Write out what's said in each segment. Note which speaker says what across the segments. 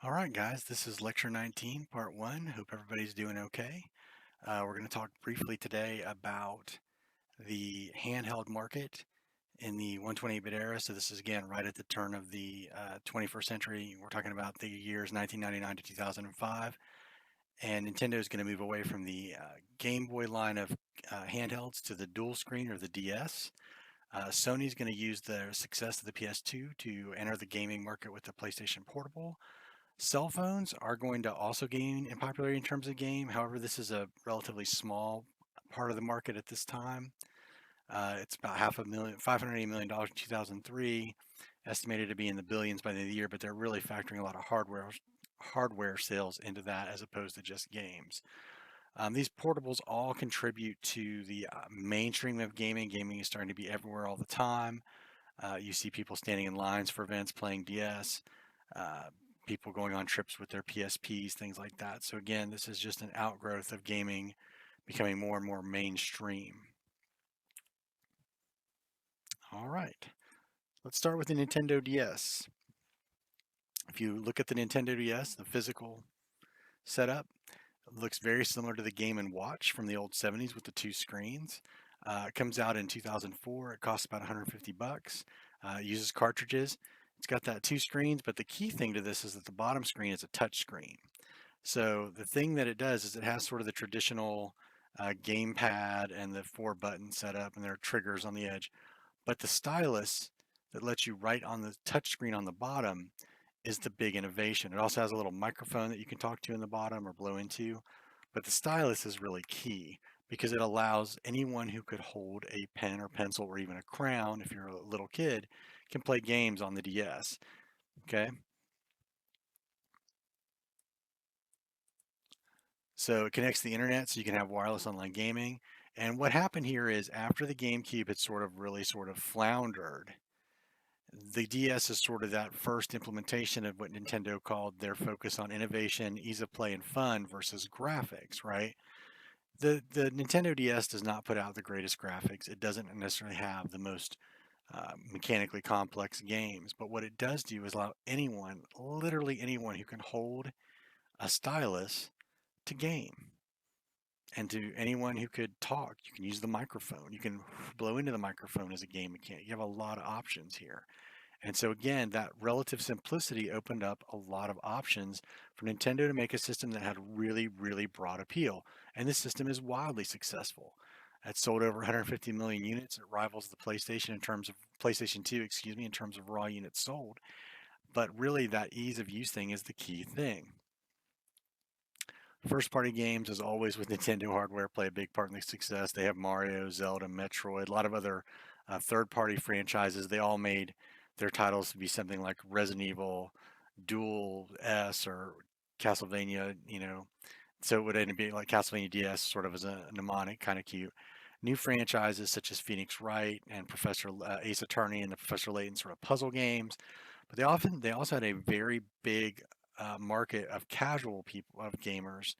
Speaker 1: All right, guys, this is lecture 19, part one. Hope everybody's doing okay. We're going to talk briefly today about the handheld market in the 128-bit era. So this is again right at the turn of the 21st century. We're talking about the years 1999 to 2005, and Nintendo is going to move away from the Game Boy line of handhelds to the dual screen or the DS. Sony's going to use the success of the PS2 to enter the gaming market with the PlayStation Portable. Cell phones are going to also gain in popularity in terms of game. However, this is a relatively small part of the market at this time. It's about half a million, $580 million in 2003, estimated to be in the billions by the end of the year, but they're really factoring a lot of hardware sales into that as opposed to just games. These portables all contribute to the mainstream of gaming. Gaming is starting to be everywhere all the time. You see people standing in lines for events playing DS, uh, people going on trips with their PSPs, things like that. So, again, this is just an outgrowth of gaming becoming more and more mainstream. All right, let's start with the Nintendo DS. If you look at the Nintendo DS, the physical setup looks very similar to the Game and Watch from the old 70s with the two screens. It comes out in 2004. It costs about 150 bucks. It uses cartridges. It's got that two screens, but the key thing to this is that the bottom screen is a touch screen. So the thing that it does is it has sort of the traditional gamepad and the four button setup, and there are triggers on the edge. But the stylus that lets you write on the touch screen on the bottom is the big innovation. It also has a little microphone that you can talk to in the bottom or blow into. But the stylus is really key because it allows anyone who could hold a pen or pencil or even a crayon, if you're a little kid, can play games on the DS. Okay. So it connects to the internet so you can have wireless online gaming. And what happened here is after the GameCube had sort of really sort of floundered, the DS is sort of that first implementation of what Nintendo called their focus on innovation, ease of play, and fun versus graphics, right? The Nintendo DS does not put out the greatest graphics. It doesn't necessarily have the most mechanically complex games, but what it does do is allow anyone, literally anyone who can hold a stylus to game. And to anyone who could talk, you can use the microphone. You can blow into the microphone as a game mechanic. You have a lot of options here. And so again, that relative simplicity opened up a lot of options for Nintendo to make a system that had really, really broad appeal. And this system is wildly successful. It sold over 150 million units. It rivals the PlayStation in terms of PlayStation 2, excuse me, in terms of raw units sold. But really, that ease of use thing is the key thing. First party games, as always with Nintendo hardware, play a big part in the success. They have Mario, Zelda, Metroid, a lot of other third party franchises. They all made their titles to be something like Resident Evil, Dual S, or Castlevania, So it would end up being like Castlevania DS, sort of as a mnemonic, kind of cute. New franchises such as Phoenix Wright and Professor Ace Attorney and the Professor Layton sort of puzzle games, but they also had a very big market of casual people, of gamers.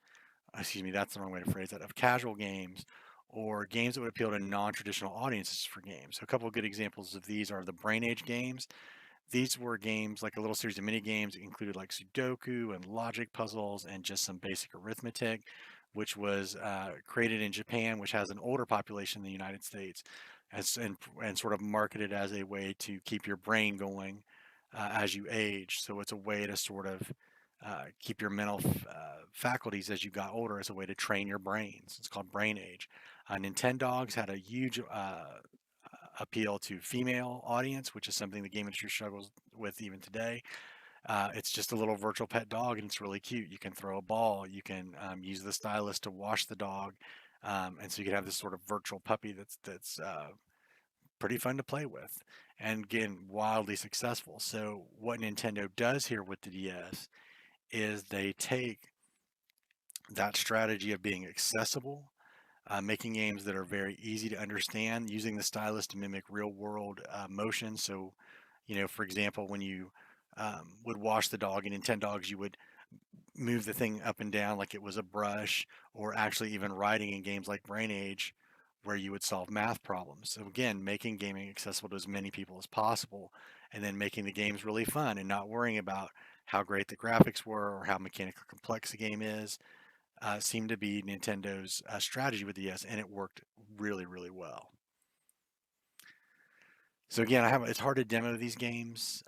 Speaker 1: Excuse me, that's the wrong way to phrase that. Of casual games or games that would appeal to non-traditional audiences for games. So a couple of good examples of these are the Brain Age games. These were games like a little series of mini games that included like Sudoku and logic puzzles and just some basic arithmetic, which was created in Japan, which has an older population than the United States, and sort of marketed as a way to keep your brain going as you age. So it's a way to sort of keep your mental faculties as you got older as a way to train your brains. It's called Brain Age. Nintendogs had a huge appeal to female audience, which is something the game industry struggles with even today. It's just a little virtual pet dog, and it's really cute. You can throw a ball. You can use the stylus to wash the dog, and so you can have this sort of virtual puppy that's pretty fun to play with, and again, wildly successful. So what Nintendo does here with the DS is they take that strategy of being accessible, making games that are very easy to understand, using the stylus to mimic real world motion. So, for example, when you would wash the dog in Nintendogs, you would move the thing up and down like it was a brush, or actually even writing in games like Brain Age, where you would solve math problems. So, again, making gaming accessible to as many people as possible, and then making the games really fun and not worrying about how great the graphics were or how mechanically complex the game is, seemed to be Nintendo's strategy with the DS, and it worked really, really well. So again, it's hard to demo these games.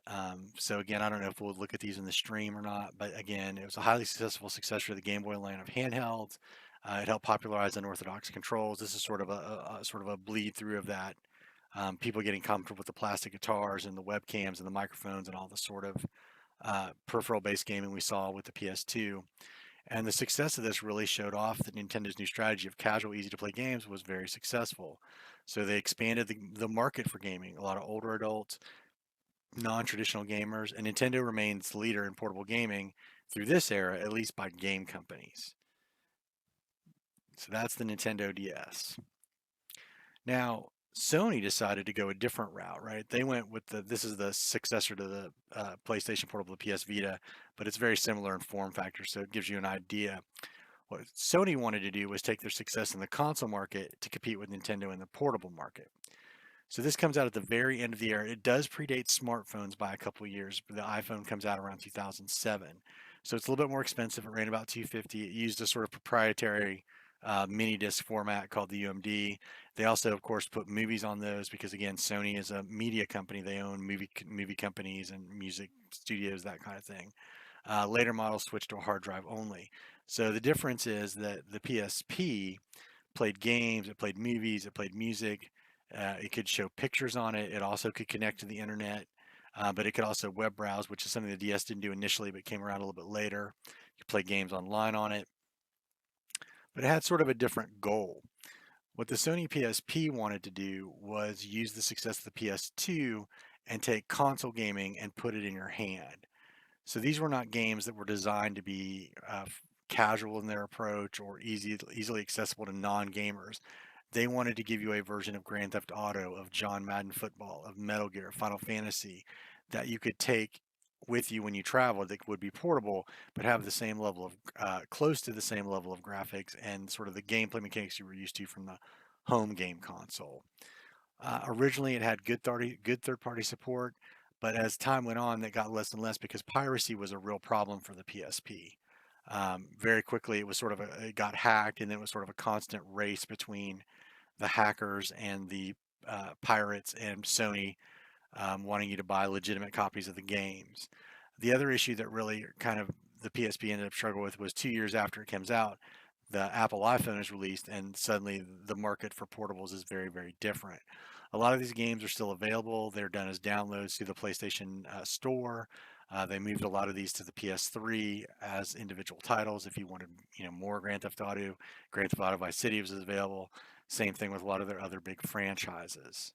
Speaker 1: So again, I don't know if we'll look at these in the stream or not, but again, it was a highly successful successor to the Game Boy line of handhelds. It helped popularize unorthodox controls. This is sort of a sort of a bleed through of that. People getting comfortable with the plastic guitars and the webcams and the microphones and all the sort of peripheral-based gaming we saw with the PS2. And the success of this really showed off that Nintendo's new strategy of casual, easy to play games was very successful. So they expanded the market for gaming. A lot of older adults, non traditional gamers, and Nintendo remains the leader in portable gaming through this era, at least by game companies. So that's the Nintendo DS. Now, Sony decided to go a different route, right? They went with this is the successor to the PlayStation Portable, the PS Vita, but it's very similar in form factor, so it gives you an idea. What Sony wanted to do was take their success in the console market to compete with Nintendo in the portable market. So this comes out at the very end of the era. It does predate smartphones by a couple of years, but the iPhone comes out around 2007. So it's a little bit more expensive. It ran about 250. It used a sort of proprietary mini disc format called the UMD. They also, of course, put movies on those because again, Sony is a media company. They own movie companies and music studios, that kind of thing. Later models switched to a hard drive only. So the difference is that the PSP played games, it played movies, it played music. It could show pictures on it. It also could connect to the internet, but it could also web browse, which is something the DS didn't do initially, but came around a little bit later. You could play games online on it, but it had sort of a different goal. What the Sony PSP wanted to do was use the success of the PS2 and take console gaming and put it in your hand. So these were not games that were designed to be casual in their approach or easily accessible to non-gamers. They wanted to give you a version of Grand Theft Auto, of John Madden Football, of Metal Gear, Final Fantasy that you could take with you when you travel that would be portable, but have the same level of, close to the same level of graphics and sort of the gameplay mechanics you were used to from the home game console. Originally, it had good third-party support, but as time went on, that got less and less because piracy was a real problem for the PSP. Very quickly, it was sort of it got hacked, and then it was sort of a constant race between the hackers and the pirates and Sony wanting you to buy legitimate copies of the games. The other issue that really kind of the PSP ended up struggling with was 2 years after it comes out, the Apple iPhone is released, and suddenly the market for portables is very, very different. A lot of these games are still available. They're done as downloads through the PlayStation Store. They moved a lot of these to the PS3 as individual titles. If you wanted, more Grand Theft Auto Vice City was available. Same thing with a lot of their other big franchises.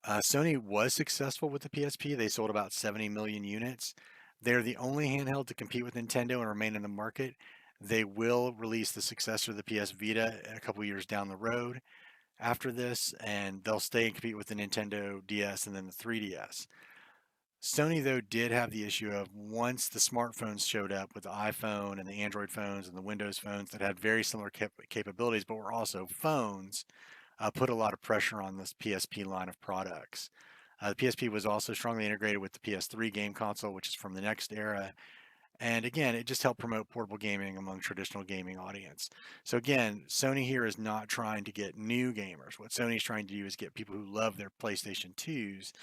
Speaker 1: Sony was successful with the PSP. They sold about 70 million units. They're the only handheld to compete with Nintendo and remain in the market. They will release the successor of the PS Vita a couple years down the road after this, and they'll stay and compete with the Nintendo DS and then the 3DS. Sony, though, did have the issue of once the smartphones showed up with the iPhone and the Android phones and the Windows phones that had very similar capabilities, but were also phones, put a lot of pressure on this PSP line of products. The PSP was also strongly integrated with the PS3 game console, which is from the next era. And again, it just helped promote portable gaming among traditional gaming audience. So again, Sony here is not trying to get new gamers. What Sony's trying to do is get people who love their PlayStation 2s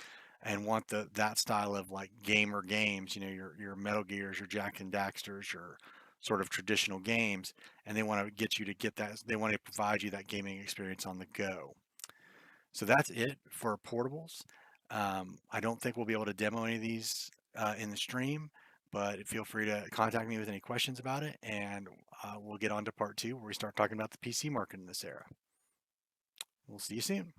Speaker 1: and want that style of like gamer games, your Metal Gears, your Jack and Daxters, your sort of traditional games, and they want to get you to get that. They want to provide you that gaming experience on the go. So that's it for portables. I don't think we'll be able to demo any of these in the stream, but feel free to contact me with any questions about it, and we'll get on to part two where we start talking about the PC market in this era. We'll see you soon.